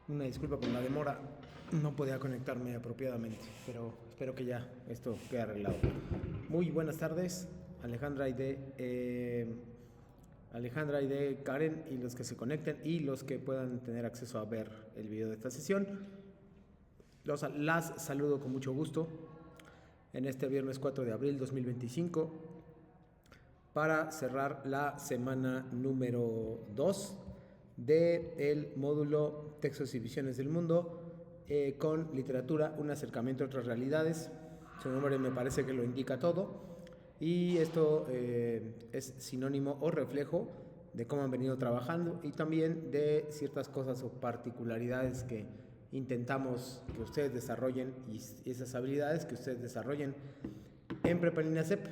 Una disculpa por la demora, no podía conectarme apropiadamente, pero espero que ya esto quede arreglado. Muy buenas tardes, Alejandra y de Karen y los que se conecten y los que puedan tener acceso a ver el video de esta sesión. Las saludo con mucho gusto en este viernes 4 de abril 2025 para cerrar la semana número 2 del módulo Textos y Visiones del Mundo con literatura, un acercamiento a otras realidades. Su nombre me parece que lo indica todo y esto es sinónimo o reflejo de cómo han venido trabajando y también de ciertas cosas o particularidades que intentamos que ustedes desarrollen y esas habilidades que ustedes desarrollen en Prepa en Línea CEP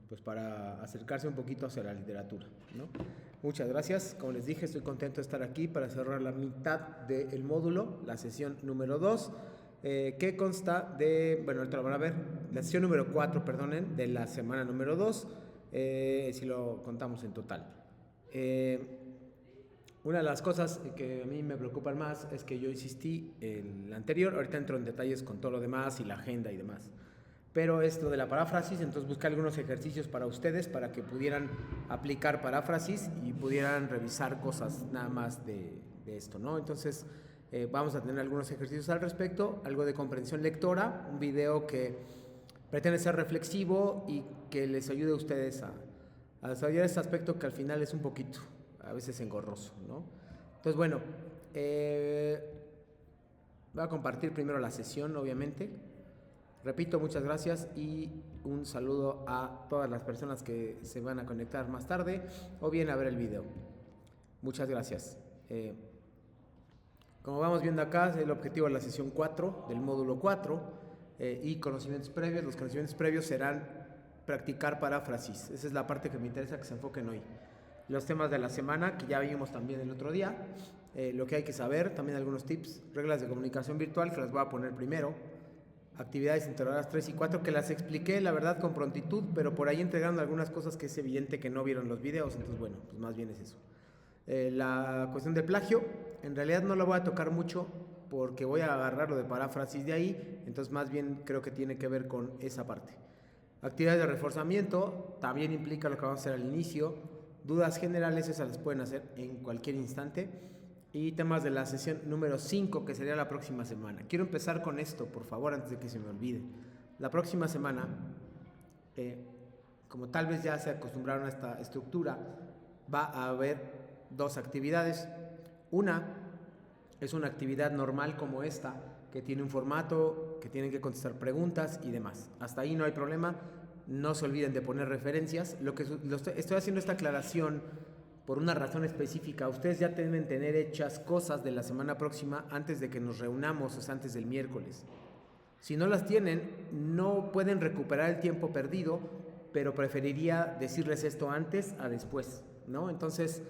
pues para acercarse un poquito hacia la literatura, ¿no? Muchas gracias. Como les dije, estoy contento de estar aquí para cerrar la mitad del módulo, la sesión número 2, que consta de, bueno, ahorita lo van a ver, la sesión número 4, perdonen, de la semana número 2, si lo contamos en total. Una de las cosas que a mí me preocupan más es que yo insistí en la anterior, ahorita entro en detalles con todo lo demás y la agenda y demás, pero esto de la paráfrasis, entonces busqué algunos ejercicios para ustedes para que pudieran aplicar paráfrasis y pudieran revisar cosas nada más de esto, ¿no? Entonces vamos a tener algunos ejercicios al respecto, algo de comprensión lectora, un video que pretende ser reflexivo y que les ayude a ustedes a desarrollar este aspecto que al final es un poquito, a veces engorroso, ¿no? Entonces, bueno, voy a compartir primero la sesión, obviamente. Repito, muchas gracias y un saludo a todas las personas que se van a conectar más tarde o bien a ver el video. Muchas gracias. Como vamos viendo acá, el objetivo de la sesión 4 del módulo 4 y conocimientos previos. Los conocimientos previos serán practicar paráfrasis. Esa es la parte que me interesa que se enfoquen hoy. Los temas de la semana, que ya vimos también el otro día, lo que hay que saber, también algunos tips, reglas de comunicación virtual, que las voy a poner primero, actividades integradas 3 y 4, que las expliqué, la verdad, con prontitud, pero por ahí entregaron algunas cosas que es evidente que no vieron los videos, entonces, bueno, pues más bien es eso. La cuestión del plagio, en realidad no lo voy a tocar mucho porque voy a agarrar lo de paráfrasis de ahí, entonces más bien creo que tiene que ver con esa parte. Actividades de reforzamiento, también implica lo que vamos a hacer al inicio. Dudas generales, esas las pueden hacer en cualquier instante. Y temas de la sesión número 5, que sería la próxima semana. Quiero empezar con esto, por favor, antes de que se me olvide. La próxima semana, como tal vez ya se acostumbraron a esta estructura, va a haber dos actividades. Una es una actividad normal como esta, que tiene un formato, que tienen que contestar preguntas y demás. Hasta ahí no hay problema. No se olviden de poner referencias. Estoy haciendo esta aclaración por una razón específica. Ustedes ya deben tener hechas cosas de la semana próxima antes de que nos reunamos, o sea, antes del miércoles. Si no las tienen, no pueden recuperar el tiempo perdido, pero preferiría decirles esto antes a después, ¿no? Entonces,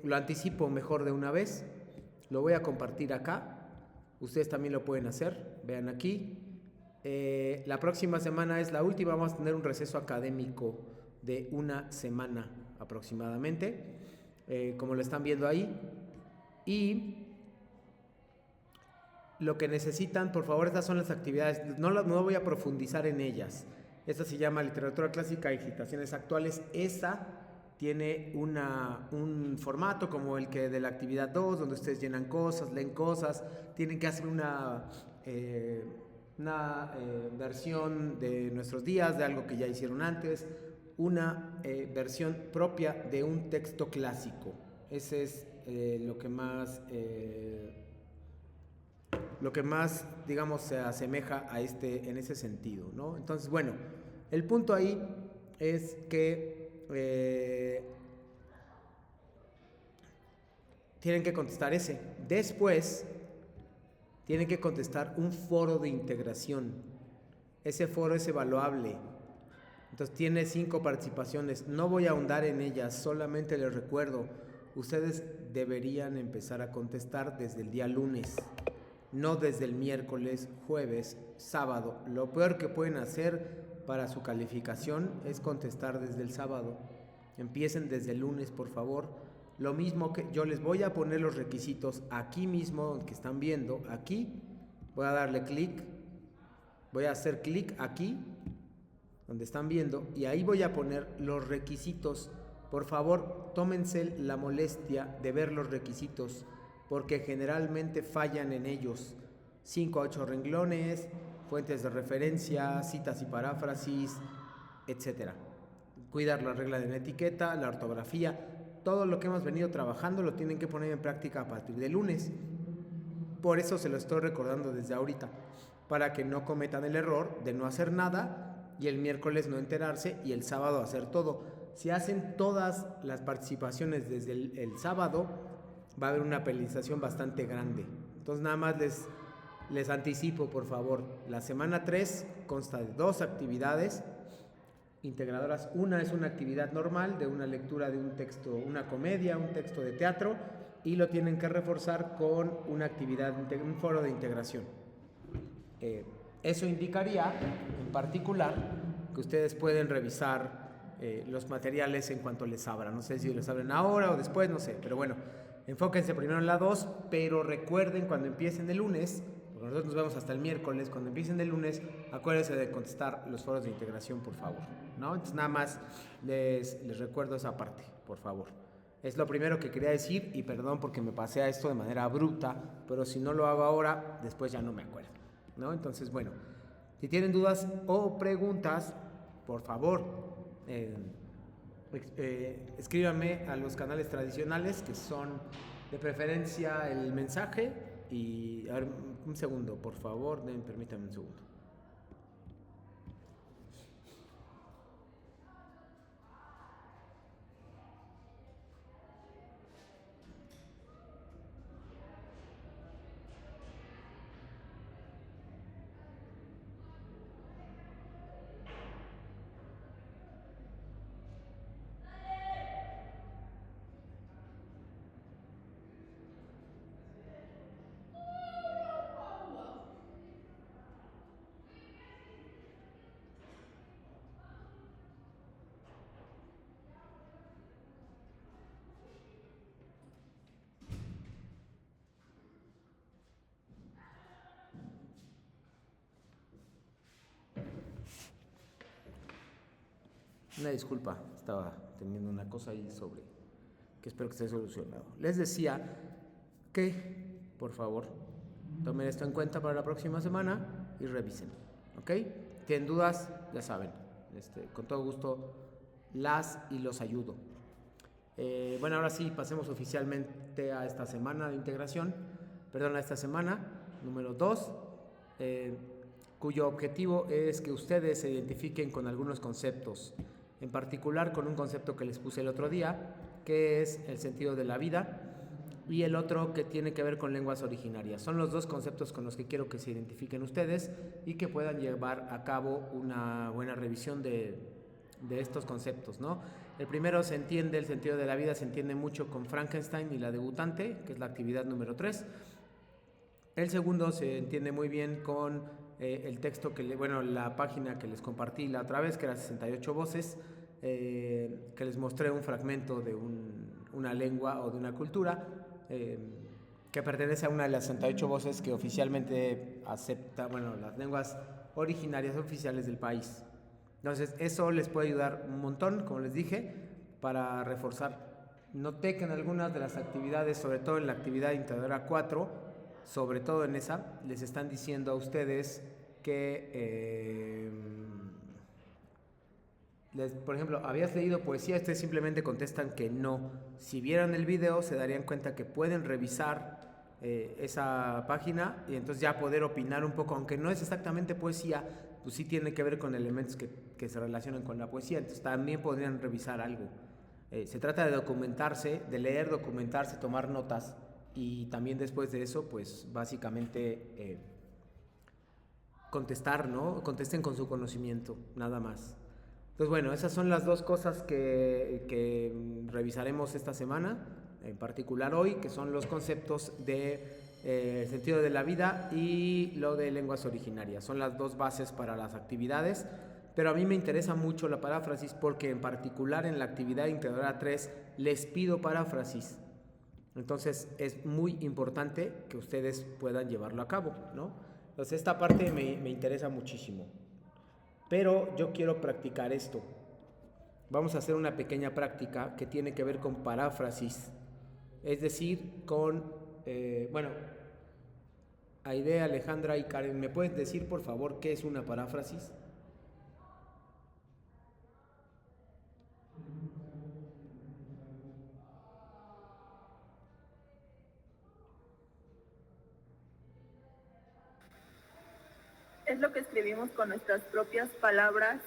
lo anticipo mejor de una vez. Lo voy a compartir acá. Ustedes también lo pueden hacer. Vean aquí. La próxima semana es la última. Vamos a tener un receso académico de una semana aproximadamente, como lo están viendo ahí. Y lo que necesitan, por favor, estas son las actividades. No voy a profundizar en ellas. Esta se llama Literatura Clásica y Citaciones Actuales. Esa tiene un formato como el que de la actividad 2, donde ustedes llenan cosas, leen cosas, tienen que hacer una versión de nuestros días, de algo que ya hicieron antes, una versión propia de un texto clásico. Ese es lo que más, digamos, se asemeja a en ese sentido, ¿no? Entonces, bueno, el punto ahí es que tienen que contestar ese. Después, tienen que contestar un foro de integración. Ese foro es evaluable. Entonces tiene 5 participaciones. No voy a ahondar en ellas, solamente les recuerdo, ustedes deberían empezar a contestar desde el día lunes, no desde el miércoles, jueves, sábado. Lo peor que pueden hacer para su calificación es contestar desde el sábado. Empiecen desde el lunes, por favor. Lo mismo que yo les voy a poner los requisitos aquí mismo que están viendo, aquí, voy a darle clic, voy a hacer clic aquí, donde están viendo, y ahí voy a poner los requisitos. Por favor, tómense la molestia de ver los requisitos, porque generalmente fallan en ellos. 5 a 8 renglones, fuentes de referencia, citas y paráfrasis, etc. Cuidar la regla de la etiqueta, la ortografía, todo lo que hemos venido trabajando lo tienen que poner en práctica a partir de lunes. Por eso se lo estoy recordando desde ahorita, para que no cometan el error de no hacer nada y el miércoles no enterarse y el sábado hacer todo. Si hacen todas las participaciones desde el sábado, va a haber una penalización bastante grande. Entonces nada más les anticipo, por favor, la semana 3 consta de 2 actividades integradoras. Una es una actividad normal de una lectura de un texto, una comedia, un texto de teatro, y lo tienen que reforzar con una actividad, un foro de integración. Eso indicaría, en particular, que ustedes pueden revisar los materiales en cuanto les abran. No sé si les abren ahora o después, no sé, pero bueno, enfóquense primero en la 2, pero recuerden cuando empiecen el lunes, porque nosotros nos vemos hasta el miércoles, cuando empiecen el lunes, acuérdense de contestar los foros de integración, por favor, ¿no? Entonces nada más les recuerdo esa parte, por favor. Es lo primero que quería decir y perdón porque me pasé a esto de manera abrupta, pero si no lo hago ahora, después ya no me acuerdo, ¿no? Entonces, bueno, si tienen dudas o preguntas, por favor, escríbanme a los canales tradicionales, que son de preferencia el mensaje. Y a ver, un segundo, por favor, permítanme un segundo. Una disculpa, estaba teniendo una cosa ahí sobre que espero que esté solucionado. Les decía que, por favor, tomen esto en cuenta para la próxima semana y revisen, ¿ok? Tienen dudas, ya saben, con todo gusto las y los ayudo. Bueno, ahora sí, pasemos oficialmente a esta semana de integración, a esta semana número 2, cuyo objetivo es que ustedes se identifiquen con algunos conceptos, en particular con un concepto que les puse el otro día, que es el sentido de la vida, y el otro que tiene que ver con lenguas originarias. Son los dos conceptos con los que quiero que se identifiquen ustedes y que puedan llevar a cabo una buena revisión de estos conceptos, ¿no? El primero el sentido de la vida se entiende mucho con Frankenstein y la debutante, que es la actividad número 3. El segundo se entiende muy bien con el texto la página que les compartí la otra vez, que era 68 voces, que les mostré un fragmento de una lengua o de una cultura que pertenece a una de las 68 voces que oficialmente acepta, las lenguas originarias oficiales del país. Entonces, eso les puede ayudar un montón, como les dije, para reforzar. Noté que en algunas de las actividades, sobre todo en la actividad integradora 4, sobre todo en esa, les están diciendo a ustedes que, por ejemplo, ¿habías leído poesía? Ustedes simplemente contestan que no. Si vieran el video, se darían cuenta que pueden revisar esa página y entonces ya poder opinar un poco, aunque no es exactamente poesía, pues sí tiene que ver con elementos que se relacionan con la poesía, entonces también podrían revisar algo. Se trata de documentarse, de leer, documentarse, tomar notas. Y también después de eso, pues básicamente contestar, ¿no? Contesten con su conocimiento, nada más. Entonces, bueno, esas son las dos cosas que revisaremos esta semana, en particular hoy, que son los conceptos de el sentido de la vida y lo de lenguas originarias. Son las dos bases para las actividades, pero a mí me interesa mucho la paráfrasis porque en particular en la actividad integradora 3 les pido paráfrasis. Entonces es muy importante que ustedes puedan llevarlo a cabo, ¿no? Entonces esta parte me interesa muchísimo. Pero yo quiero practicar esto. Vamos a hacer una pequeña práctica que tiene que ver con paráfrasis. Es decir, con, bueno, Aide, Alejandra y Karen, ¿me pueden decir por favor qué es una paráfrasis? Es lo que escribimos con nuestras propias palabras,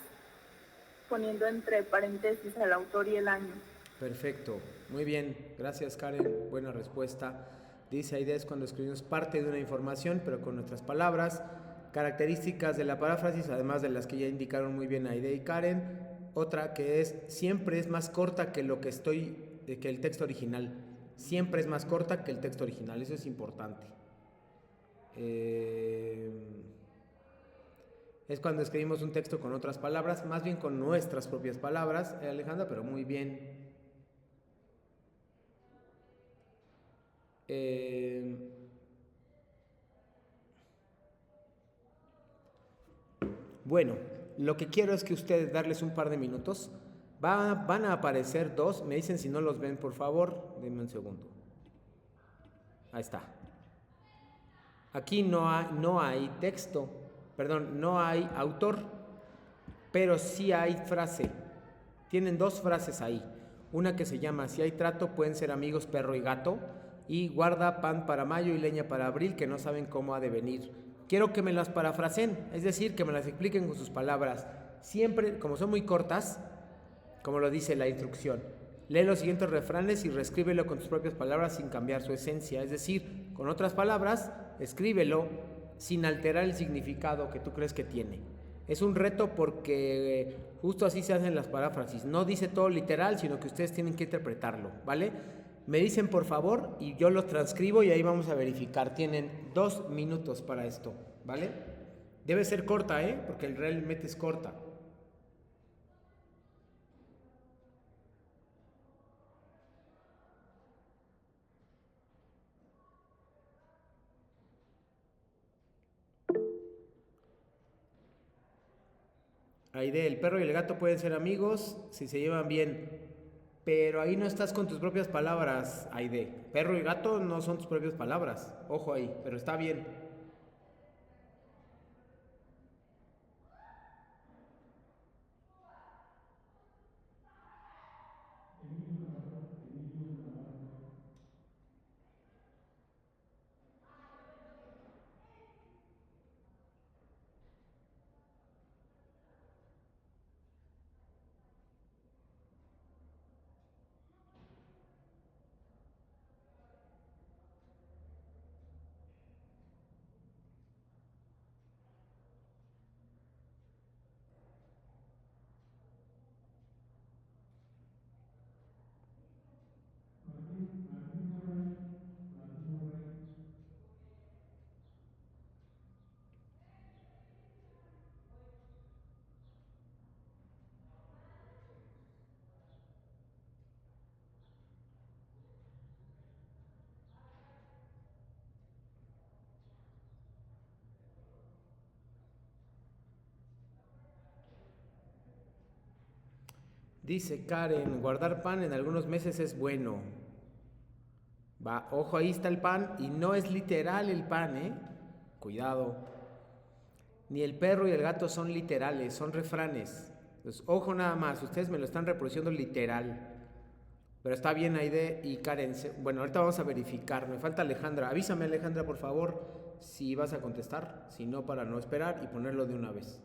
poniendo entre paréntesis al autor y el año. Perfecto, muy bien, gracias Karen, buena respuesta. Dice Aide, es cuando escribimos parte de una información, pero con nuestras palabras. Características de la paráfrasis, además de las que ya indicaron muy bien Aide y Karen. Otra que es, siempre es más corta que que el texto original. Siempre es más corta que el texto original, eso es importante. Es cuando escribimos un texto con otras palabras, más bien con nuestras propias palabras, Alejandra, pero muy bien. Bueno, lo que quiero es que ustedes darles un par de minutos. Van a aparecer dos, me dicen si no los ven, por favor, denme un segundo. Ahí está. Aquí no hay texto, perdón, no hay autor, pero sí hay frase. Tienen dos frases ahí. Una que se llama, si hay trato pueden ser amigos perro y gato, y guarda pan para mayo y leña para abril, que no saben cómo ha de venir. Quiero que me las parafraseen, es decir, que me las expliquen con sus palabras. Siempre, como son muy cortas, como lo dice la instrucción, lee los siguientes refranes y reescríbelo con tus propias palabras sin cambiar su esencia. Es decir, con otras palabras, escríbelo sin alterar el significado que tú crees que tiene. Es un reto porque justo así se hacen las paráfrasis. No dice todo literal, sino que ustedes tienen que interpretarlo, ¿vale? Me dicen por favor y yo los transcribo y ahí vamos a verificar. Tienen 2 minutos para esto, ¿vale? Debe ser corta, porque el realmente es corta. Aide, el perro y el gato pueden ser amigos si se llevan bien, pero ahí no estás con tus propias palabras, Aide. Perro y gato no son tus propias palabras, ojo ahí, pero está bien. Dice Karen, guardar pan en algunos meses es bueno. Va, ojo, ahí está el pan y no es literal el pan, Cuidado. Ni el perro y el gato son literales, son refranes. Entonces, ojo nada más, ustedes me lo están reproduciendo literal. Pero está bien Aide y Karen. Bueno, ahorita vamos a verificar. Me falta Alejandra. Avísame Alejandra, por favor, si vas a contestar. Si no, para no esperar y ponerlo de una vez.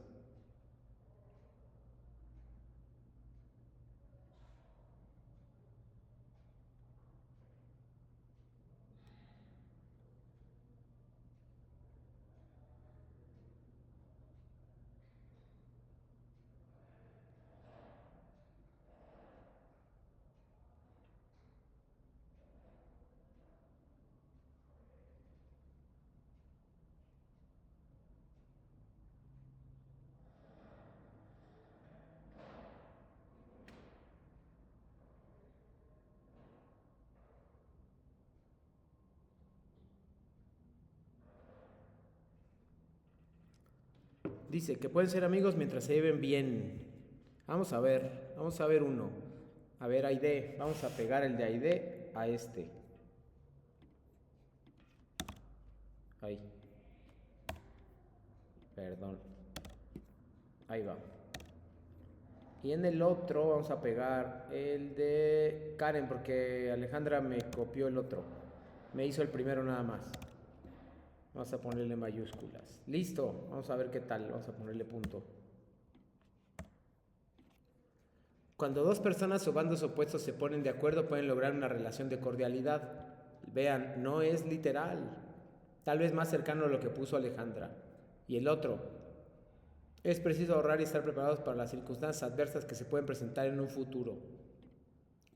Dice que pueden ser amigos mientras se lleven bien. Vamos a ver uno. A ver, Aide, vamos a pegar el de Aide a este. Ahí. Perdón. Ahí va. Y en el otro vamos a pegar el de Karen, porque Alejandra me copió el otro. Me hizo el primero nada más. Vamos a ponerle mayúsculas. Listo. Vamos a ver qué tal. Vamos a ponerle punto. Cuando dos personas o bandos opuestos se ponen de acuerdo, pueden lograr una relación de cordialidad. Vean, no es literal. Tal vez más cercano a lo que puso Alejandra. Y el otro, es preciso ahorrar y estar preparados para las circunstancias adversas que se pueden presentar en un futuro.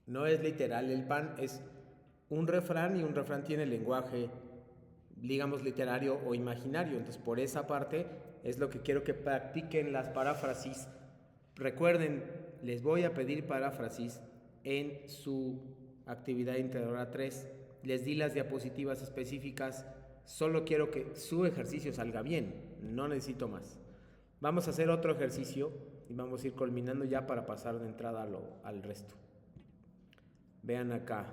No es literal, el pan es un refrán y un refrán tiene lenguaje, digamos, literario o imaginario. Entonces, por esa parte es lo que quiero que practiquen las paráfrasis. Recuerden, les voy a pedir paráfrasis en su actividad integradora 3. Les di las diapositivas específicas. Solo quiero que su ejercicio salga bien, no necesito más. Vamos a hacer otro ejercicio y vamos a ir culminando ya para pasar de entrada al resto. Vean acá,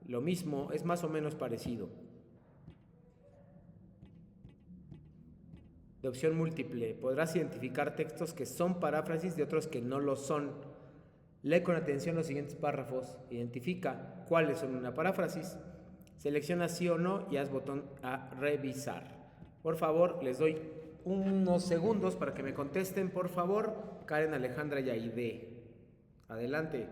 lo mismo, es más o menos parecido. De opción múltiple, podrás identificar textos que son paráfrasis de otros que no lo son. Lee con atención los siguientes párrafos, identifica cuáles son una paráfrasis, selecciona sí o no y haz botón a revisar. Por favor, les doy unos segundos para que me contesten, por favor, Karen, Alejandra y Aide. Adelante.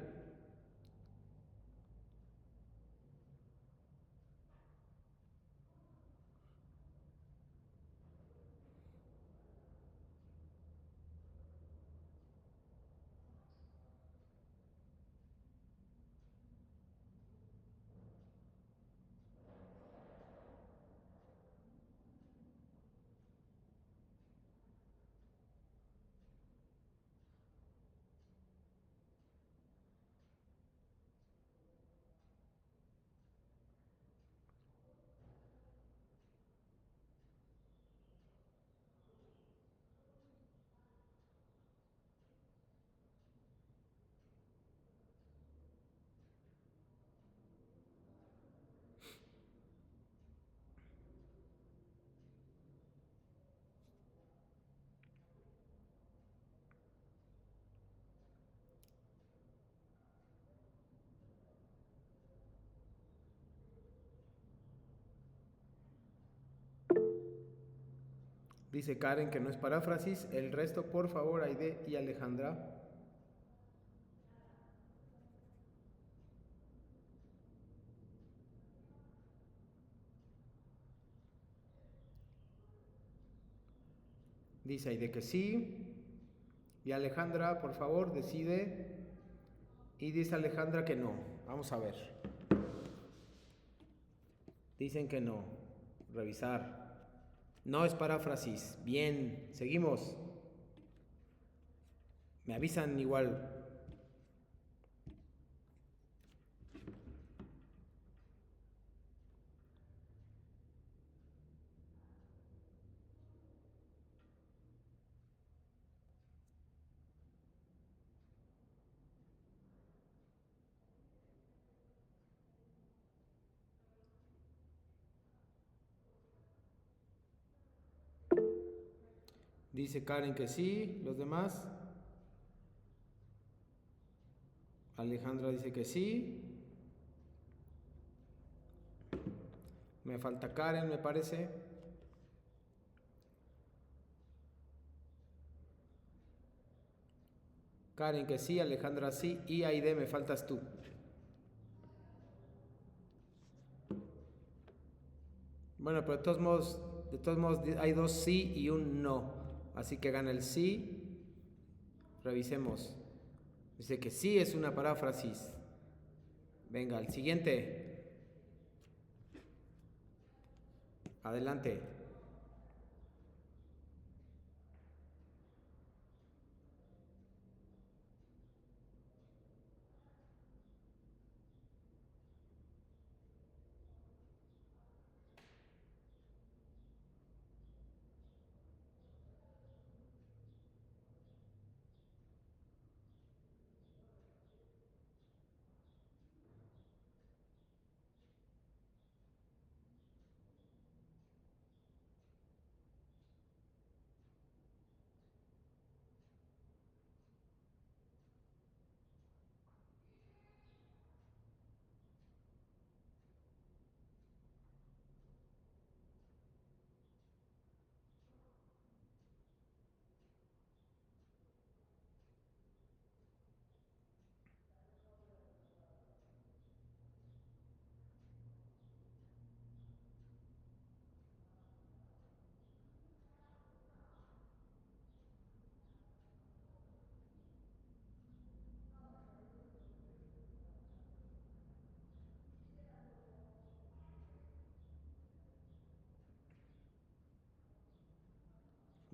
Dice Karen que no es paráfrasis. El resto, por favor, Aide y Alejandra. Dice Aide que sí. Y Alejandra, por favor, decide. Y dice Alejandra que no. Vamos a ver. Dicen que no. Revisar. No es paráfrasis. Bien, seguimos. Me avisan igual. Dice Karen que sí. ¿Los demás? Alejandra dice que sí. Me falta Karen, me parece. Karen que sí, Alejandra sí. Y Aide, me faltas tú. Bueno, pero de todos modos hay dos sí y un no. Así que gana el sí. Revisemos. Dice que sí es una paráfrasis. Venga, el siguiente. Adelante.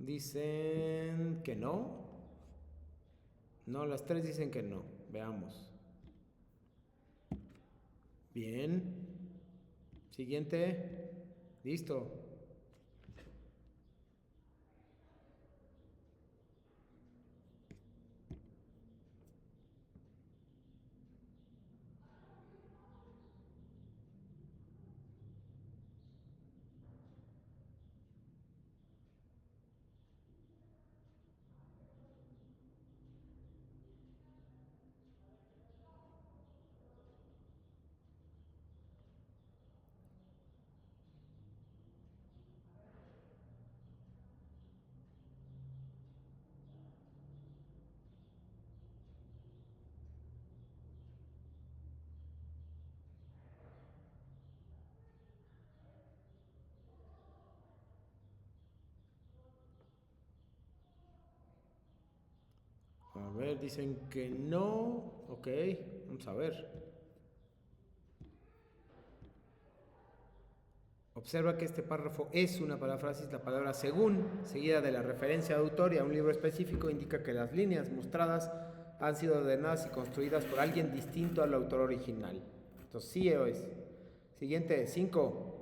Dicen que no. No, las tres dicen que no. Veamos. Bien. Siguiente. Listo. A ver, dicen que no. Ok, vamos a ver. Observa que este párrafo es una paráfrasis. La palabra según, seguida de la referencia de autor y a un libro específico, indica que las líneas mostradas han sido ordenadas y construidas por alguien distinto al autor original. Esto sí es. Siguiente, 5.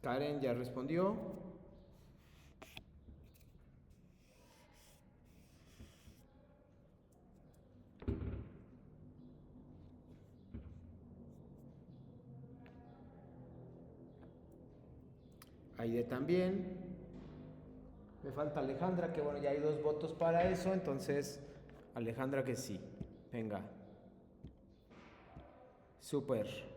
Karen ya respondió. Aide también. Me falta Alejandra, que bueno, ya hay 2 votos para eso, entonces Alejandra que sí. Venga. Súper.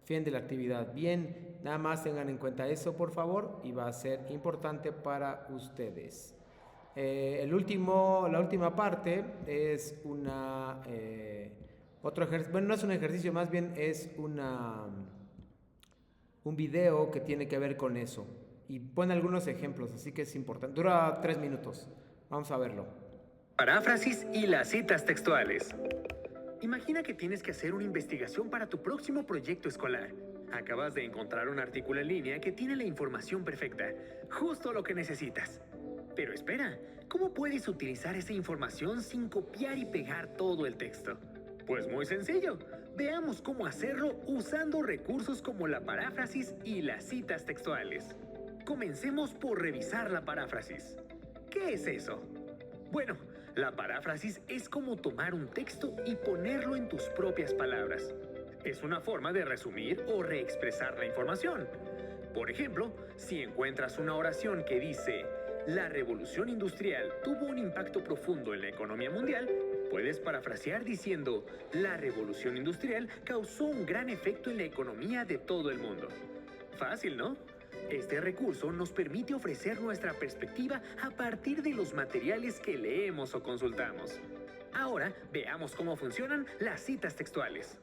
Fin de la actividad. Bien, nada más tengan en cuenta eso, por favor, y va a ser importante para ustedes. La última parte es otro ejercicio. Bueno, no es un ejercicio, más bien es un video que tiene que ver con eso. Y pone algunos ejemplos, así que es importante. Dura 3 minutos. Vamos a verlo. Paráfrasis y las citas textuales. Imagina que tienes que hacer una investigación para tu próximo proyecto escolar. Acabas de encontrar un artículo en línea que tiene la información perfecta, justo lo que necesitas. Pero espera, ¿cómo puedes utilizar esa información sin copiar y pegar todo el texto? Pues muy sencillo. Veamos cómo hacerlo usando recursos como la paráfrasis y las citas textuales. Comencemos por revisar la paráfrasis. ¿Qué es eso? Bueno, la paráfrasis es como tomar un texto y ponerlo en tus propias palabras. Es una forma de resumir o reexpresar la información. Por ejemplo, si encuentras una oración que dice «La revolución industrial tuvo un impacto profundo en la economía mundial», puedes parafrasear diciendo «La revolución industrial causó un gran efecto en la economía de todo el mundo». Fácil, ¿no? Este recurso nos permite ofrecer nuestra perspectiva a partir de los materiales que leemos o consultamos. Ahora veamos cómo funcionan las citas textuales.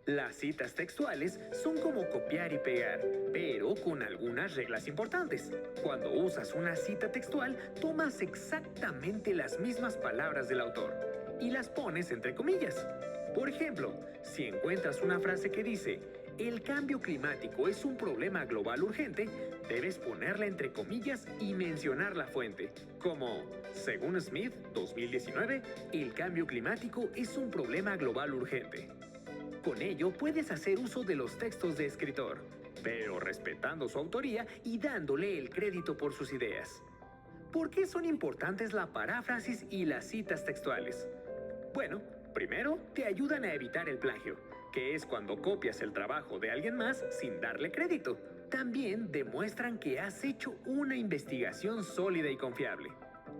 Las citas textuales son como copiar y pegar, pero con algunas reglas importantes. Cuando usas una cita textual, tomas exactamente las mismas palabras del autor y las pones entre comillas. Por ejemplo, si encuentras una frase que dice «El cambio climático es un problema global urgente», debes ponerla entre comillas y mencionar la fuente, como «Según Smith, 2019, el cambio climático es un problema global urgente». Con ello puedes hacer uso de los textos de escritor, pero respetando su autoría y dándole el crédito por sus ideas. ¿Por qué son importantes la paráfrasis y las citas textuales? Bueno, primero, te ayudan a evitar el plagio, que es cuando copias el trabajo de alguien más sin darle crédito. También demuestran que has hecho una investigación sólida y confiable.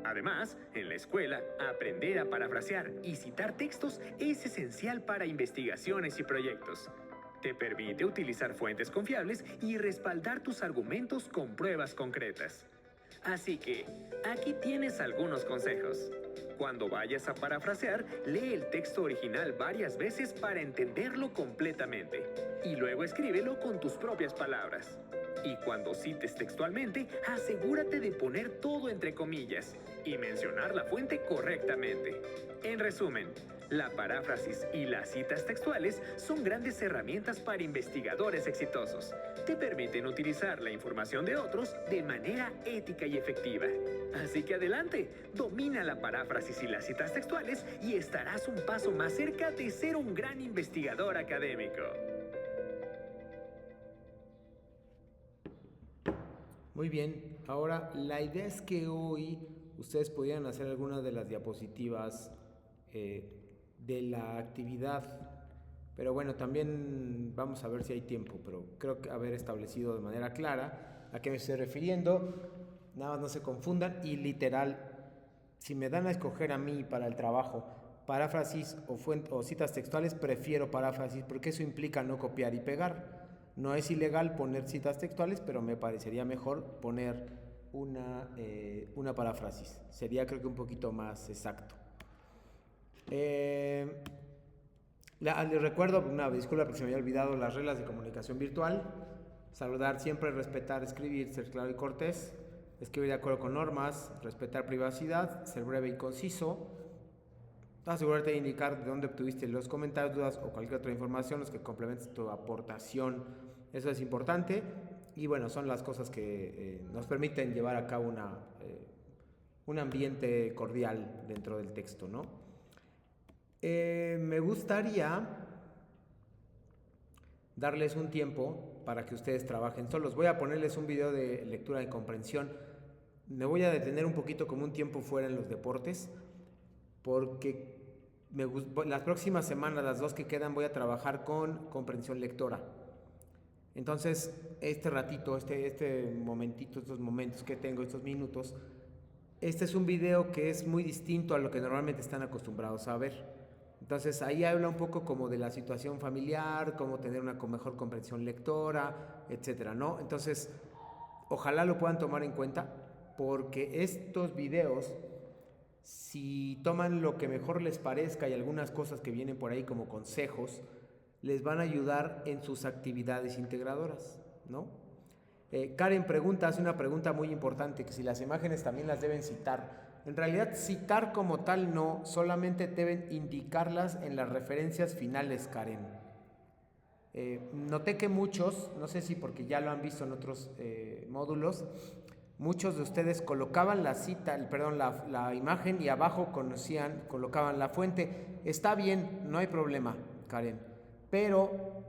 Además, en la escuela, aprender a parafrasear y citar textos es esencial para investigaciones y proyectos. Te permite utilizar fuentes confiables y respaldar tus argumentos con pruebas concretas. Así que, aquí tienes algunos consejos. Cuando vayas a parafrasear, lee el texto original varias veces para entenderlo completamente. Y luego escríbelo con tus propias palabras. Y cuando cites textualmente, asegúrate de poner todo entre comillas y mencionar la fuente correctamente. En resumen, la paráfrasis y las citas textuales son grandes herramientas para investigadores exitosos. Te permiten utilizar la información de otros de manera ética y efectiva. Así que adelante, domina la paráfrasis y las citas textuales y estarás un paso más cerca de ser un gran investigador académico. Muy bien, ahora la idea es que hoy ustedes pudieran hacer algunas de las diapositivas de la actividad, pero bueno, también vamos a ver si hay tiempo, pero creo que haber establecido de manera clara a qué me estoy refiriendo, nada más no se confundan y literal, si me dan a escoger a mí para el trabajo paráfrasis o citas textuales, prefiero paráfrasis porque eso implica no copiar y pegar. No es ilegal poner citas textuales, pero me parecería mejor poner una paráfrasis. Sería creo que un poquito más exacto. Les recuerdo, una disculpa porque se me había olvidado las reglas de comunicación virtual. Saludar siempre, respetar, escribir, ser claro y cortés. Escribir de acuerdo con normas, respetar privacidad, ser breve y conciso. Asegúrate de indicar de dónde obtuviste los comentarios, dudas o cualquier otra información, los que complementen tu aportación. Eso es importante. Y bueno, son las cosas que nos permiten llevar a cabo un ambiente cordial dentro del texto, ¿no? Me gustaría darles un tiempo para que ustedes trabajen solos. Voy a ponerles un video de lectura y comprensión. Me voy a detener un poquito como un tiempo fuera en los deportes, porque las próximas semanas, las 2 que quedan, voy a trabajar con comprensión lectora. Entonces, este ratito, este momentito, estos momentos que tengo, estos minutos, este es un video que es muy distinto a lo que normalmente están acostumbrados a ver. Entonces, ahí habla un poco como de la situación familiar, cómo tener una mejor comprensión lectora, etcétera, ¿no? Entonces, ojalá lo puedan tomar en cuenta, porque estos videos, si toman lo que mejor les parezca y algunas cosas que vienen por ahí como consejos, les van a ayudar en sus actividades integradoras, ¿no? Karen hace una pregunta muy importante, que si las imágenes también las deben citar. En realidad, citar como tal no, solamente deben indicarlas en las referencias finales, Karen. Noté que muchos, no sé si porque ya lo han visto en otros módulos, muchos de ustedes colocaban la imagen y abajo colocaban la fuente. Está bien, no hay problema, Karen. Pero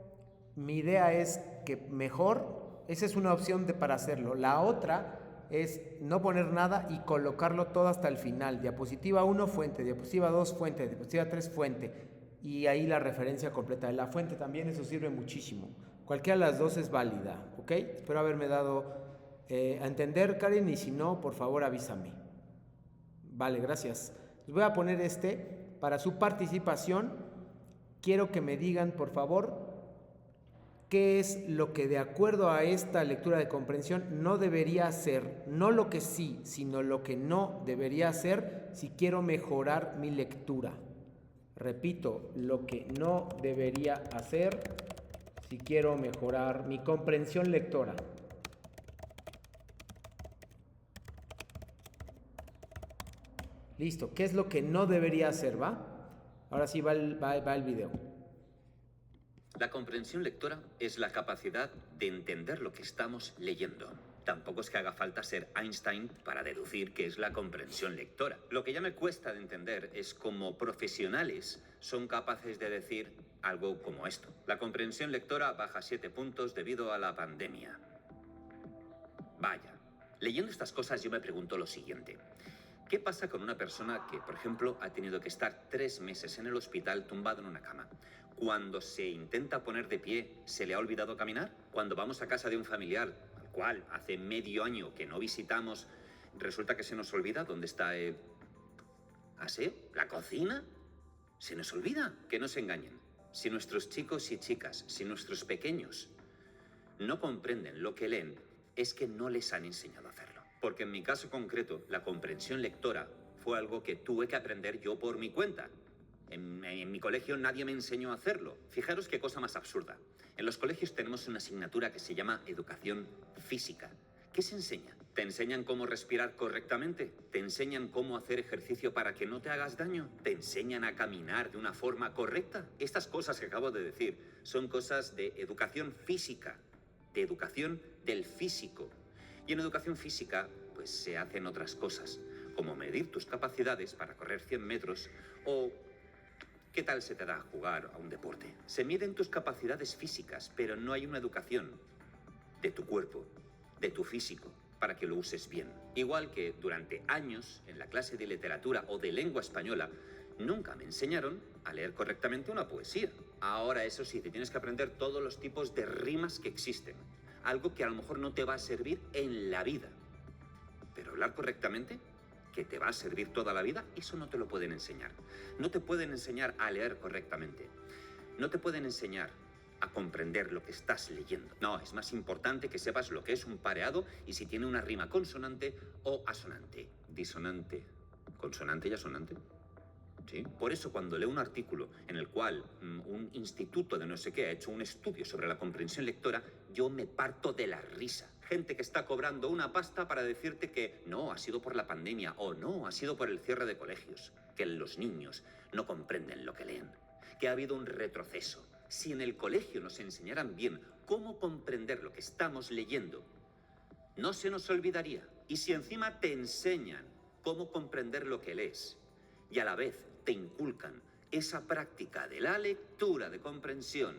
mi idea es que mejor, esa es una opción para hacerlo. La otra es no poner nada y colocarlo todo hasta el final. Diapositiva 1, fuente. Diapositiva 2, fuente. Diapositiva 3, fuente. Y ahí la referencia completa de la fuente también, eso sirve muchísimo. Cualquiera de las dos es válida, ¿ok? Espero haberme dado a entender, Karen, y si no, por favor avísame. Vale, gracias. Les voy a poner para su participación. Quiero que me digan, por favor, qué es lo que de acuerdo a esta lectura de comprensión no debería hacer, no lo que sí, sino lo que no debería hacer si quiero mejorar mi lectura. Repito, lo que no debería hacer si quiero mejorar mi comprensión lectora. Listo, ¿qué es lo que no debería hacer, va? Ahora sí va el video. La comprensión lectora es la capacidad de entender lo que estamos leyendo. Tampoco es que haga falta ser Einstein para deducir qué es la comprensión lectora. Lo que ya me cuesta de entender es cómo profesionales son capaces de decir algo como esto. La comprensión lectora baja 7 puntos debido a la pandemia. Vaya, leyendo estas cosas yo me pregunto lo siguiente. ¿Qué pasa con una persona que, por ejemplo, ha tenido que estar 3 meses en el hospital tumbado en una cama? Cuando se intenta poner de pie, ¿se le ha olvidado caminar? Cuando vamos a casa de un familiar, al cual hace medio año que no visitamos, resulta que se nos olvida dónde está el aseo, la cocina. Se nos olvida. Que no se engañen. Si nuestros chicos y chicas, si nuestros pequeños no comprenden lo que leen, es que no les han enseñado a hacerlo. Porque en mi caso concreto, la comprensión lectora fue algo que tuve que aprender yo por mi cuenta. En mi colegio nadie me enseñó a hacerlo. Fijaros qué cosa más absurda. En los colegios tenemos una asignatura que se llama educación física. ¿Qué se enseña? ¿Te enseñan cómo respirar correctamente? ¿Te enseñan cómo hacer ejercicio para que no te hagas daño? ¿Te enseñan a caminar de una forma correcta? Estas cosas que acabo de decir son cosas de educación física, de educación del físico. Y en educación física, pues se hacen otras cosas, como medir tus capacidades para correr 100 metros o ¿qué tal se te da jugar a un deporte? Se miden tus capacidades físicas, pero no hay una educación de tu cuerpo, de tu físico, para que lo uses bien. Igual que durante años, en la clase de literatura o de lengua española, nunca me enseñaron a leer correctamente una poesía. Ahora, eso sí, te tienes que aprender todos los tipos de rimas que existen. Algo que a lo mejor no te va a servir en la vida. Pero hablar correctamente, que te va a servir toda la vida, eso no te lo pueden enseñar. No te pueden enseñar a leer correctamente. No te pueden enseñar a comprender lo que estás leyendo. No, es más importante que sepas lo que es un pareado y si tiene una rima consonante o asonante. Disonante. ¿Consonante y asonante? ¿Sí? Por eso cuando leo un artículo en el cual un instituto de no sé qué ha hecho un estudio sobre la comprensión lectora, yo me parto de la risa. Gente que está cobrando una pasta para decirte que no, ha sido por la pandemia o no, ha sido por el cierre de colegios, que los niños no comprenden lo que leen, que ha habido un retroceso. Si en el colegio nos enseñaran bien cómo comprender lo que estamos leyendo, no se nos olvidaría. Y si encima te enseñan cómo comprender lo que lees y a la vez te inculcan esa práctica de la lectura de comprensión,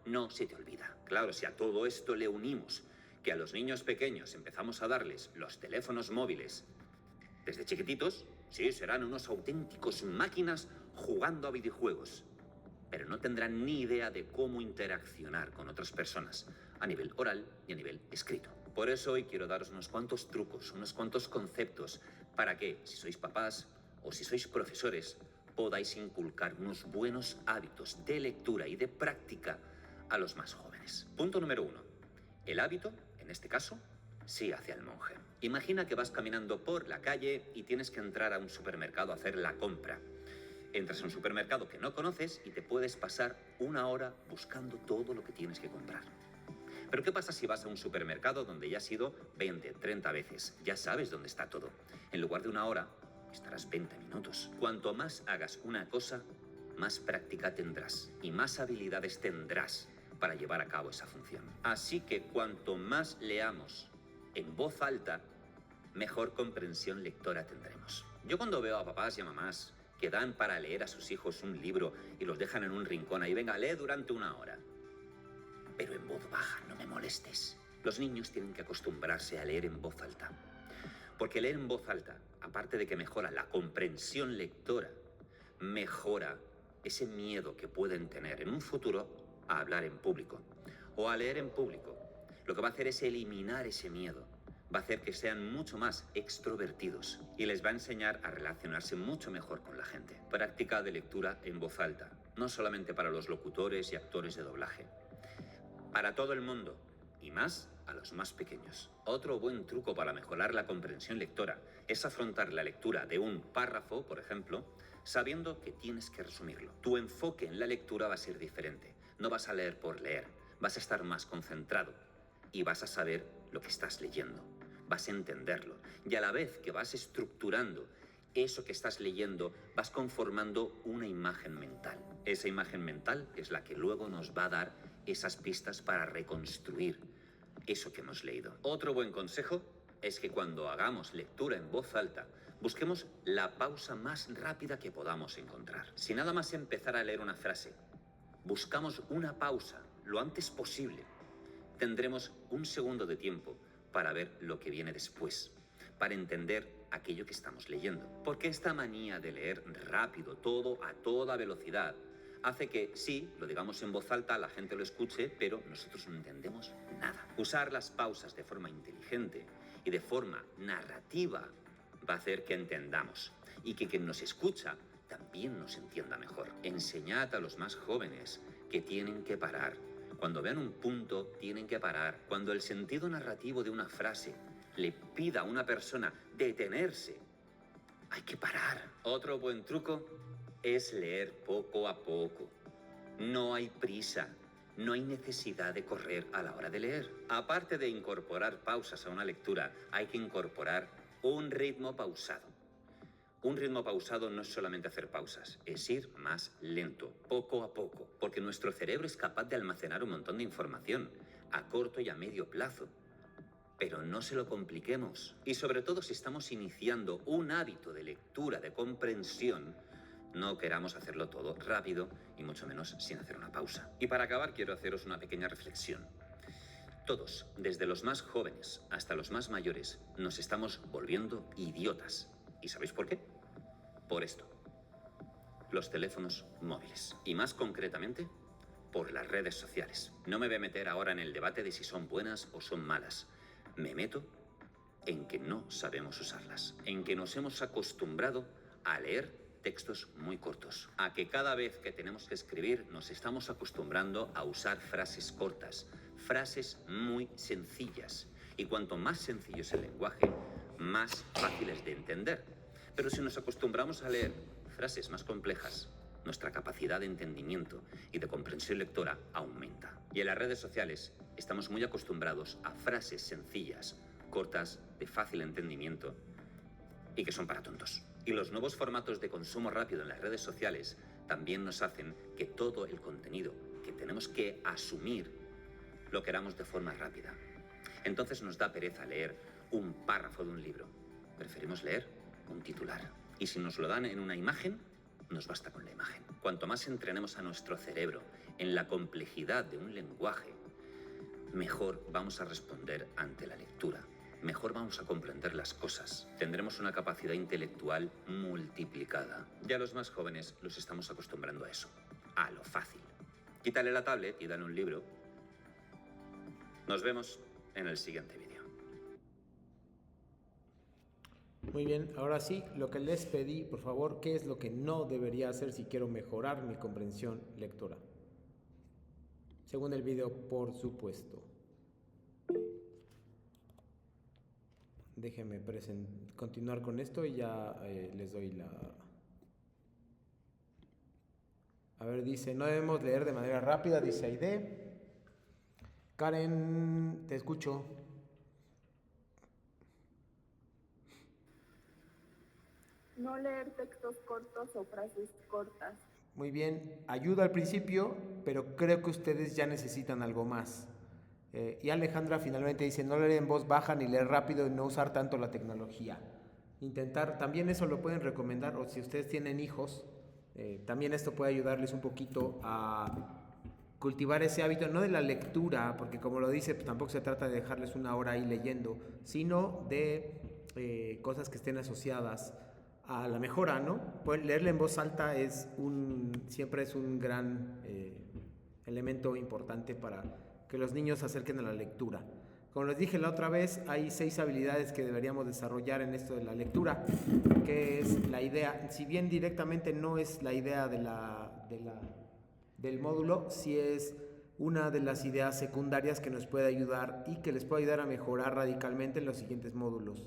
no se te olvida. Claro, si a todo esto le unimos que a los niños pequeños empezamos a darles los teléfonos móviles desde chiquititos, sí, serán unos auténticos máquinas jugando a videojuegos, pero no tendrán ni idea de cómo interaccionar con otras personas a nivel oral y a nivel escrito. Por eso hoy quiero daros unos cuantos trucos, unos cuantos conceptos para que, si sois papás o si sois profesores, podáis inculcar unos buenos hábitos de lectura y de práctica a los más jóvenes. Punto número 1. El hábito, en este caso, sí hacia el monje. Imagina que vas caminando por la calle y tienes que entrar a un supermercado a hacer la compra. Entras a un supermercado que no conoces y te puedes pasar una hora buscando todo lo que tienes que comprar. Pero ¿qué pasa si vas a un supermercado donde ya has ido 20, 30 veces? Ya sabes dónde está todo. En lugar de una hora, estarás 20 minutos. Cuanto más hagas una cosa, más práctica tendrás y más habilidades tendrás para llevar a cabo esa función. Así que cuanto más leamos en voz alta, mejor comprensión lectora tendremos. Yo cuando veo a papás y a mamás que dan para leer a sus hijos un libro y los dejan en un rincón ahí, venga, lee durante una hora, pero en voz baja, no me molestes. Los niños tienen que acostumbrarse a leer en voz alta, porque leer en voz alta, aparte de que mejora la comprensión lectora, mejora ese miedo que pueden tener en un futuro a hablar en público o a leer en público. Lo que va a hacer es eliminar ese miedo. Va a hacer que sean mucho más extrovertidos y les va a enseñar a relacionarse mucho mejor con la gente. Práctica de lectura en voz alta, no solamente para los locutores y actores de doblaje, para todo el mundo y más a los más pequeños. Otro buen truco para mejorar la comprensión lectora es afrontar la lectura de un párrafo, por ejemplo, sabiendo que tienes que resumirlo. Tu enfoque en la lectura va a ser diferente. No vas a leer por leer, vas a estar más concentrado y vas a saber lo que estás leyendo. Vas a entenderlo y a la vez que vas estructurando eso que estás leyendo, vas conformando una imagen mental. Esa imagen mental es la que luego nos va a dar esas pistas para reconstruir eso que hemos leído. Otro buen consejo es que cuando hagamos lectura en voz alta, busquemos la pausa más rápida que podamos encontrar. Si nada más empezar a leer una frase, buscamos una pausa lo antes posible, tendremos un segundo de tiempo para ver lo que viene después, para entender aquello que estamos leyendo. Porque esta manía de leer rápido, todo a toda velocidad, hace que sí, lo digamos en voz alta, la gente lo escuche, pero nosotros no entendemos nada. Usar las pausas de forma inteligente y de forma narrativa va a hacer que entendamos y que quien nos escucha también nos entienda mejor. Enseñad a los más jóvenes que tienen que parar. Cuando vean un punto, tienen que parar. Cuando el sentido narrativo de una frase le pida a una persona detenerse, hay que parar. Otro buen truco es leer poco a poco. No hay prisa, no hay necesidad de correr a la hora de leer. Aparte de incorporar pausas a una lectura, hay que incorporar un ritmo pausado. Un ritmo pausado no es solamente hacer pausas, es ir más lento, poco a poco, porque nuestro cerebro es capaz de almacenar un montón de información a corto y a medio plazo. Pero no se lo compliquemos. Y sobre todo si estamos iniciando un hábito de lectura, de comprensión, no queramos hacerlo todo rápido y mucho menos sin hacer una pausa. Y para acabar quiero haceros una pequeña reflexión. Todos, desde los más jóvenes hasta los más mayores, nos estamos volviendo idiotas. ¿Y sabéis por qué? Por esto. Los teléfonos móviles. Y más concretamente, por las redes sociales. No me voy a meter ahora en el debate de si son buenas o son malas. Me meto en que no sabemos usarlas. En que nos hemos acostumbrado a leer textos muy cortos. A que cada vez que tenemos que escribir nos estamos acostumbrando a usar frases cortas. Frases muy sencillas. Y cuanto más sencillo es el lenguaje, más fácil es de entender. Pero si nos acostumbramos a leer frases más complejas, nuestra capacidad de entendimiento y de comprensión lectora aumenta. Y en las redes sociales estamos muy acostumbrados a frases sencillas, cortas, de fácil entendimiento y que son para tontos. Y los nuevos formatos de consumo rápido en las redes sociales también nos hacen que todo el contenido que tenemos que asumir lo queramos de forma rápida. Entonces nos da pereza leer un párrafo de un libro. Preferimos leer un titular. Y si nos lo dan en una imagen, nos basta con la imagen. Cuanto más entrenemos a nuestro cerebro en la complejidad de un lenguaje, mejor vamos a responder ante la lectura. Mejor vamos a comprender las cosas. Tendremos una capacidad intelectual multiplicada. Ya los más jóvenes los estamos acostumbrando a eso, a lo fácil. Quítale la tablet y dale un libro. Nos vemos en el siguiente vídeo. Muy bien, ahora sí, lo que les pedí, por favor, ¿qué es lo que no debería hacer si quiero mejorar mi comprensión lectora? Según el video, por supuesto. Déjenme continuar con esto y ya les doy la... A ver, dice, no debemos leer de manera rápida, dice Aide. Karen, te escucho. No leer textos cortos o frases cortas. Muy bien, ayuda al principio, pero creo que ustedes ya necesitan algo más. Y Alejandra finalmente dice, no leer en voz baja ni leer rápido y no usar tanto la tecnología. Intentar, también eso lo pueden recomendar, o si ustedes tienen hijos, también esto puede ayudarles un poquito a cultivar ese hábito, no de la lectura, porque como lo dice, pues tampoco se trata de dejarles una hora ahí leyendo, sino de cosas que estén asociadas a la mejora, ¿no? Pues leerle en voz alta siempre es un gran elemento importante para que los niños se acerquen a la lectura. Como les dije la otra vez, hay 6 habilidades que deberíamos desarrollar en esto de la lectura, que es la idea, si bien directamente no es la idea del módulo, sí es una de las ideas secundarias que nos puede ayudar y que les puede ayudar a mejorar radicalmente en los siguientes módulos.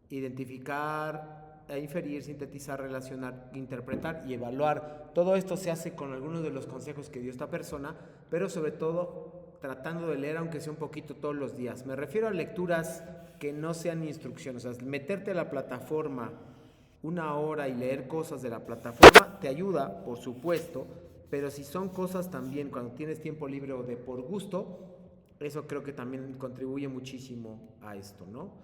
Identificar, inferir, sintetizar, relacionar, interpretar y evaluar. Todo esto se hace con algunos de los consejos que dio esta persona, pero sobre todo tratando de leer aunque sea un poquito todos los días. Me refiero a lecturas que no sean instrucciones, o sea, meterte a la plataforma una hora y leer cosas de la plataforma te ayuda, por supuesto, pero si son cosas también cuando tienes tiempo libre o de por gusto, eso creo que también contribuye muchísimo a esto, ¿no?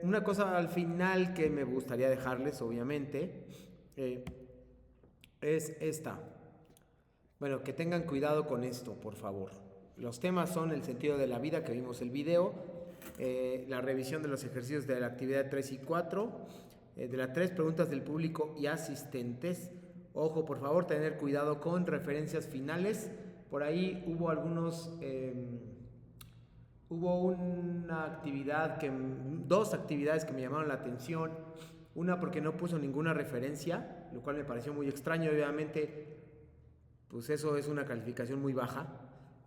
Una cosa al final que me gustaría dejarles, obviamente, es esta. Bueno, que tengan cuidado con esto, por favor. Los temas son el sentido de la vida, que vimos el video, la revisión de los ejercicios de la actividad 3 y 4, de las 3 preguntas del público y asistentes. Ojo, por favor, tener cuidado con referencias finales. Por ahí hubo hubo dos actividades que me llamaron la atención. Una porque no puso ninguna referencia, lo cual me pareció muy extraño. Obviamente, pues eso es una calificación muy baja.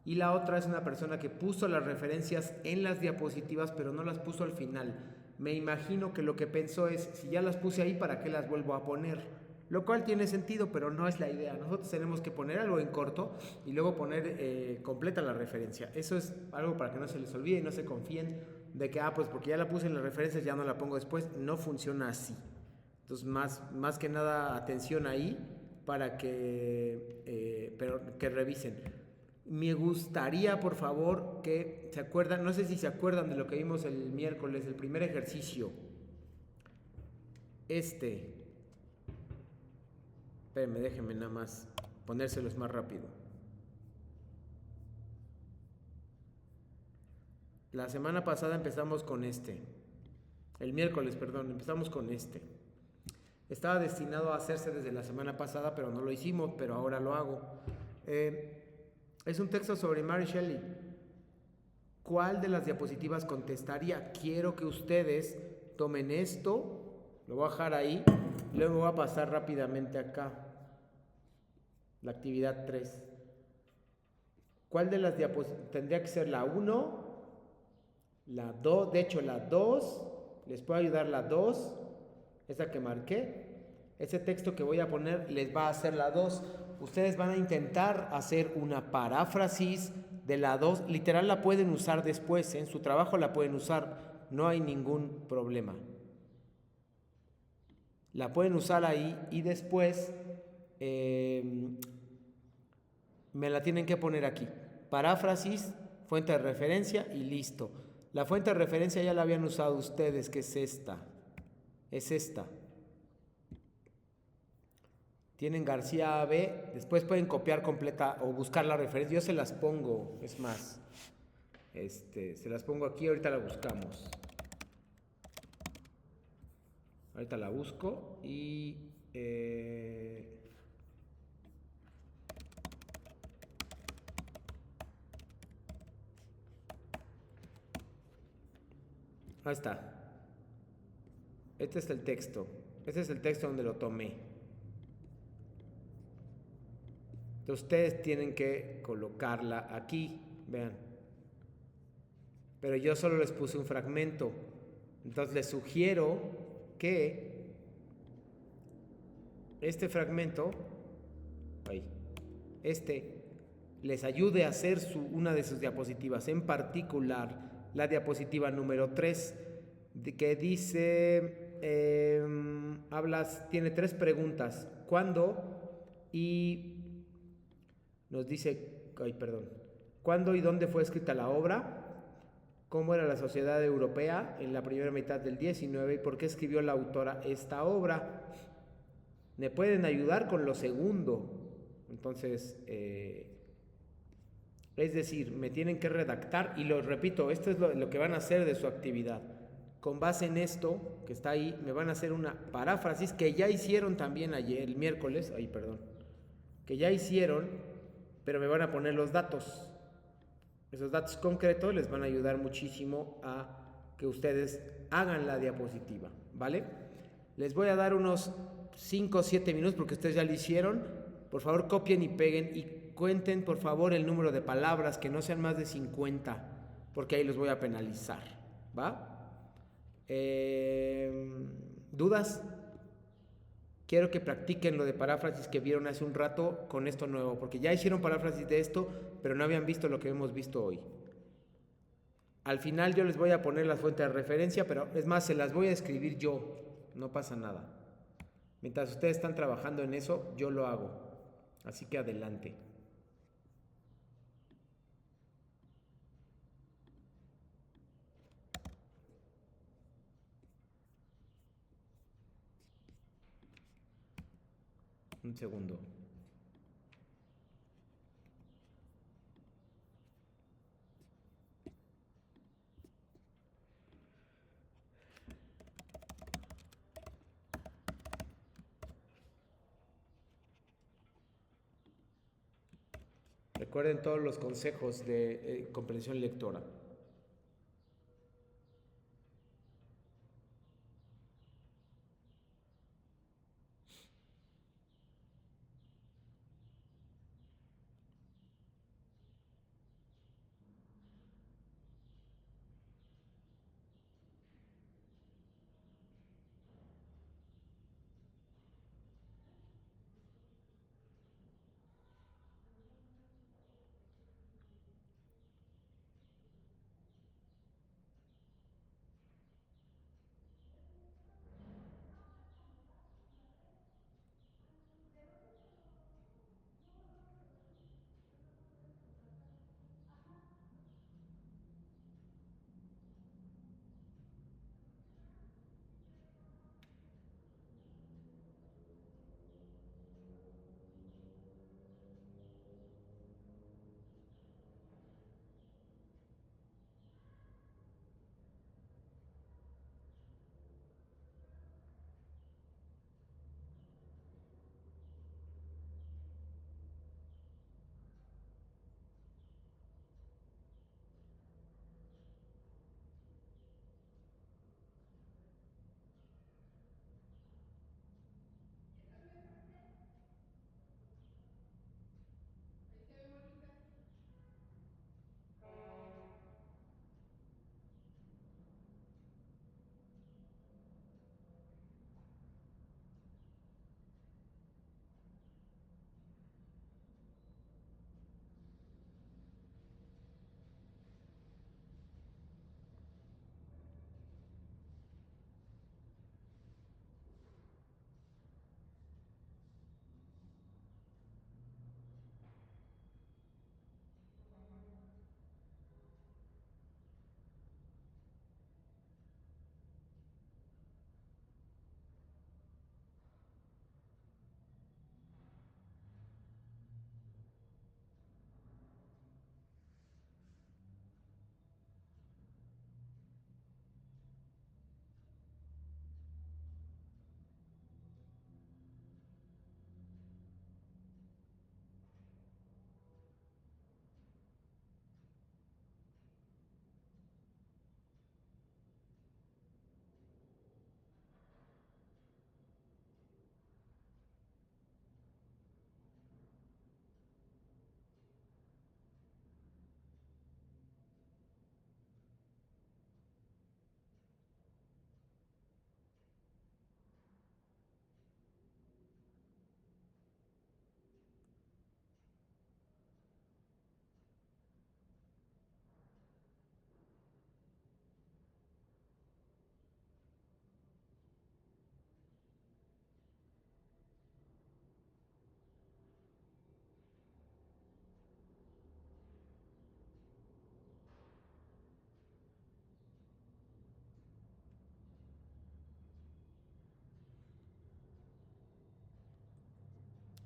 Y la otra es una persona que puso las referencias en las diapositivas, pero no las puso al final. Me imagino que lo que pensó es, si ya las puse ahí, ¿para qué las vuelvo a poner? Lo cual tiene sentido, pero no es la idea. Nosotros tenemos que poner algo en corto y luego poner completa la referencia. Eso es algo para que no se les olvide y no se confíen de que, pues porque ya la puse en las referencias, ya no la pongo después. No funciona así. Entonces, más que nada, atención ahí para que revisen. Me gustaría, por favor, que se acuerdan, no sé si se acuerdan de lo que vimos el miércoles, el primer ejercicio. Espérenme, déjenme nada más ponérselos más rápido. La semana pasada empezamos con el miércoles, perdón, empezamos con Estaba destinado a hacerse desde la semana pasada, pero no lo hicimos, pero ahora lo hago. Es un texto sobre Mary Shelley. ¿Cuál de las diapositivas contestaría? Quiero que ustedes tomen esto, lo voy a dejar ahí, luego voy a pasar rápidamente acá. La actividad 3. ¿Cuál de las diapositivas? Tendría que ser la 1, la 2, de hecho la 2, les puedo ayudar la 2, esa que marqué. Ese texto que voy a poner les va a hacer la 2. Ustedes van a intentar hacer una paráfrasis de la 2. Literal la pueden usar después, en su trabajo la pueden usar, no hay ningún problema. La pueden usar ahí y después me la tienen que poner aquí. Paráfrasis, fuente de referencia y listo. La fuente de referencia ya la habían usado ustedes, que es esta. Es esta. Tienen García AB, después pueden copiar completa o buscar la referencia. Yo se las pongo, es más, se las pongo aquí, ahorita la buscamos. Ahorita la busco y ahí está. Este es el texto. Este es el texto donde lo tomé. Entonces ustedes tienen que colocarla aquí, vean. Pero yo solo les puse un fragmento. Entonces les sugiero que este fragmento, les ayude a hacer una de sus diapositivas, en particular la diapositiva número 3, que dice, tiene 3 preguntas. ¿Cuándo? Y nos dice, ¿cuándo y dónde fue escrita la obra? ¿Cómo era la sociedad europea en la primera mitad del 19 y por qué escribió la autora esta obra? Me pueden ayudar con lo segundo. Entonces, es decir, me tienen que redactar, y lo repito, esto es lo que van a hacer de su actividad. Con base en esto que está ahí, me van a hacer una paráfrasis que ya hicieron también ayer, el miércoles, que ya hicieron, pero me van a poner los datos. Esos datos concretos les van a ayudar muchísimo a que ustedes hagan la diapositiva, ¿vale? Les voy a dar unos 5 o 7 minutos porque ustedes ya lo hicieron. Por favor, copien y peguen y cuenten, por favor, el número de palabras, que no sean más de 50, porque ahí los voy a penalizar, ¿va? ¿Dudas? Quiero que practiquen lo de paráfrasis que vieron hace un rato con esto nuevo, porque ya hicieron paráfrasis de esto, pero no habían visto lo que hemos visto hoy. Al final yo les voy a poner las fuentes de referencia, pero es más, se las voy a escribir yo, no pasa nada. Mientras ustedes están trabajando en eso, yo lo hago. Así que adelante. Un segundo. Recuerden todos los consejos de comprensión lectora.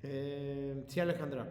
Sí, Alejandra.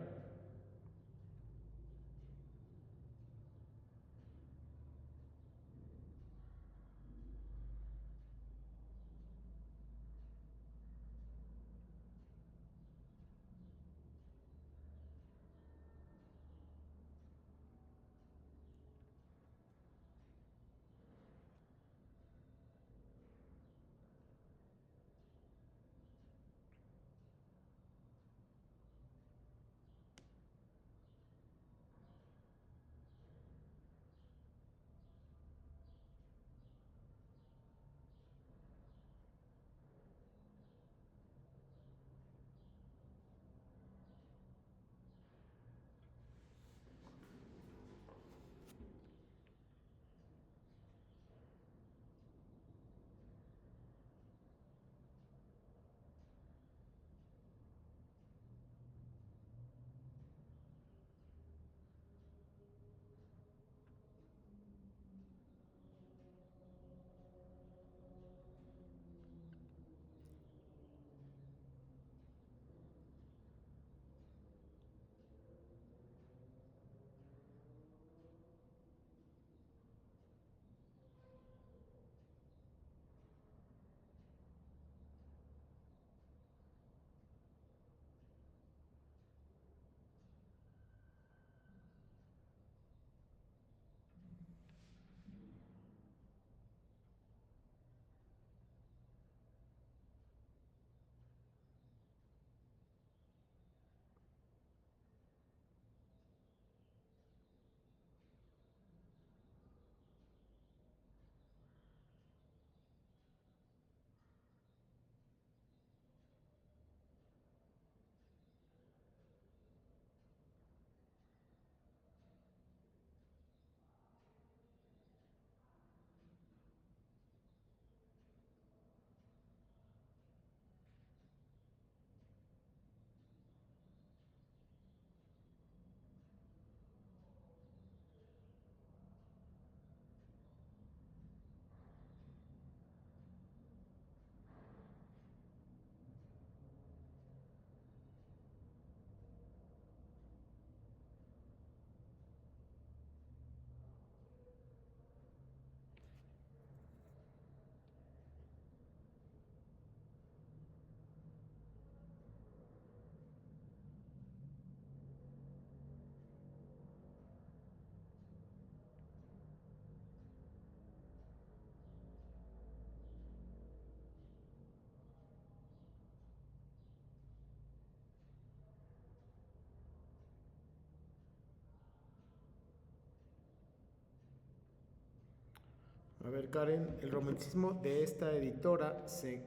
A ver, Karen, el romanticismo de esta editora se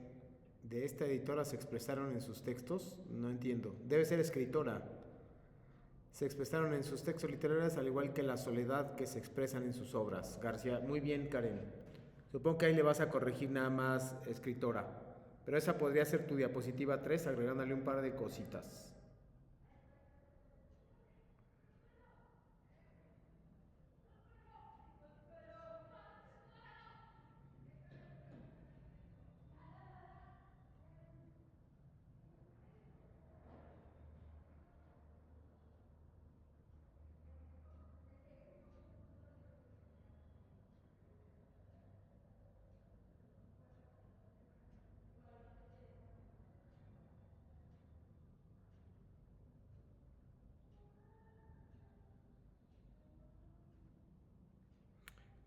expresaron en sus textos. No entiendo. Debe ser escritora. Se expresaron en sus textos literarios al igual que la soledad que se expresan en sus obras. García, muy bien, Karen. Supongo que ahí le vas a corregir nada más escritora. Pero esa podría ser tu diapositiva 3, agregándole un par de cositas.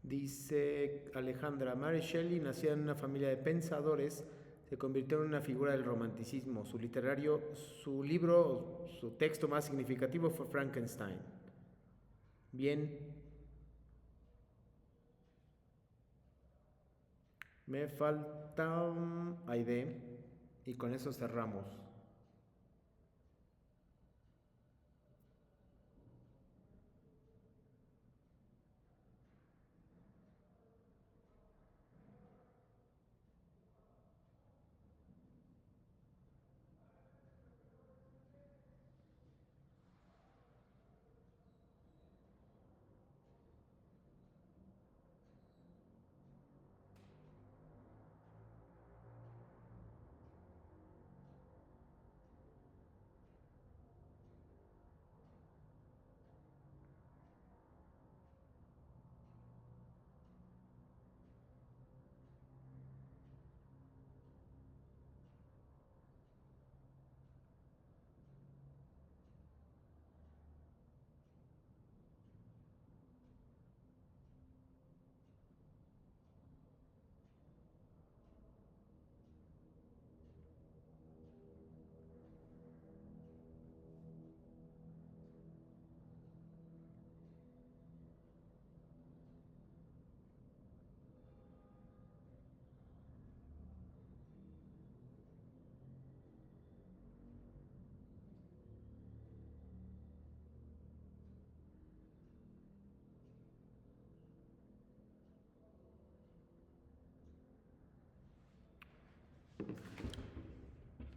Dice Alejandra, Mary Shelley, nacida en una familia de pensadores, se convirtió en una figura del romanticismo. Su libro, su texto más significativo fue Frankenstein. Bien. Me falta Aide y con eso cerramos.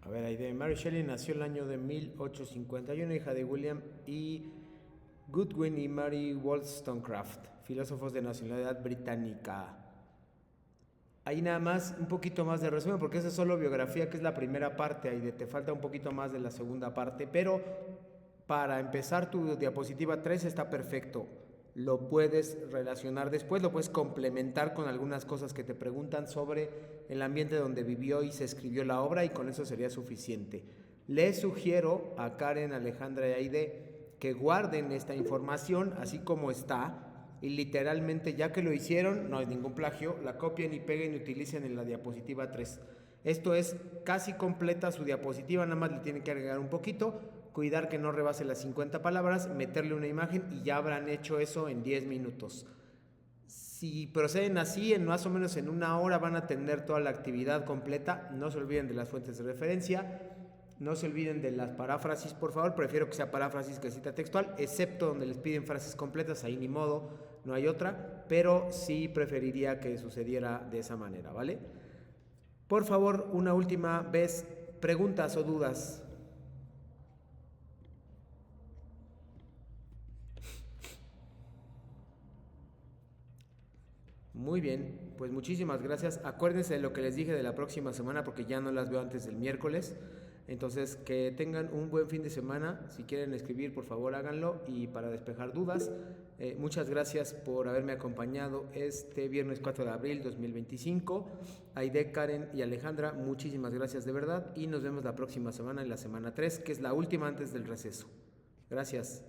A ver, Aide. Mary Shelley nació el año de 1851, hija de William E. Goodwin y Mary Wollstonecraft, filósofos de nacionalidad británica. Ahí nada más, un poquito más de resumen, porque esa es solo biografía, que es la primera parte, Aide. Te falta un poquito más de la segunda parte, pero para empezar tu diapositiva 3 está perfecto. Lo puedes relacionar después, lo puedes complementar con algunas cosas que te preguntan sobre el ambiente donde vivió y se escribió la obra, y con eso sería suficiente. Les sugiero a Karen, Alejandra y Aide que guarden esta información así como está, y literalmente, ya que lo hicieron, no hay ningún plagio, la copien y peguen y utilicen en la diapositiva 3. Esto es casi completa su diapositiva, nada más le tienen que agregar un poquito, cuidar que no rebase las 50 palabras, meterle una imagen y ya habrán hecho eso en 10 minutos. Si proceden así, en más o menos en una hora van a tener toda la actividad completa. No se olviden de las fuentes de referencia, no se olviden de las paráfrasis, por favor. Prefiero que sea paráfrasis que cita textual, excepto donde les piden frases completas, ahí ni modo, no hay otra, pero sí preferiría que sucediera de esa manera, ¿vale? Por favor, una última vez, preguntas o dudas. Muy bien, pues muchísimas gracias. Acuérdense de lo que les dije de la próxima semana, porque ya no las veo antes del miércoles. Entonces, que tengan un buen fin de semana. Si quieren escribir, por favor háganlo, y para despejar dudas, muchas gracias por haberme acompañado este viernes 4 de abril 2025. Aide, Karen y Alejandra, muchísimas gracias de verdad, y nos vemos la próxima semana, en la semana 3, que es la última antes del receso. Gracias.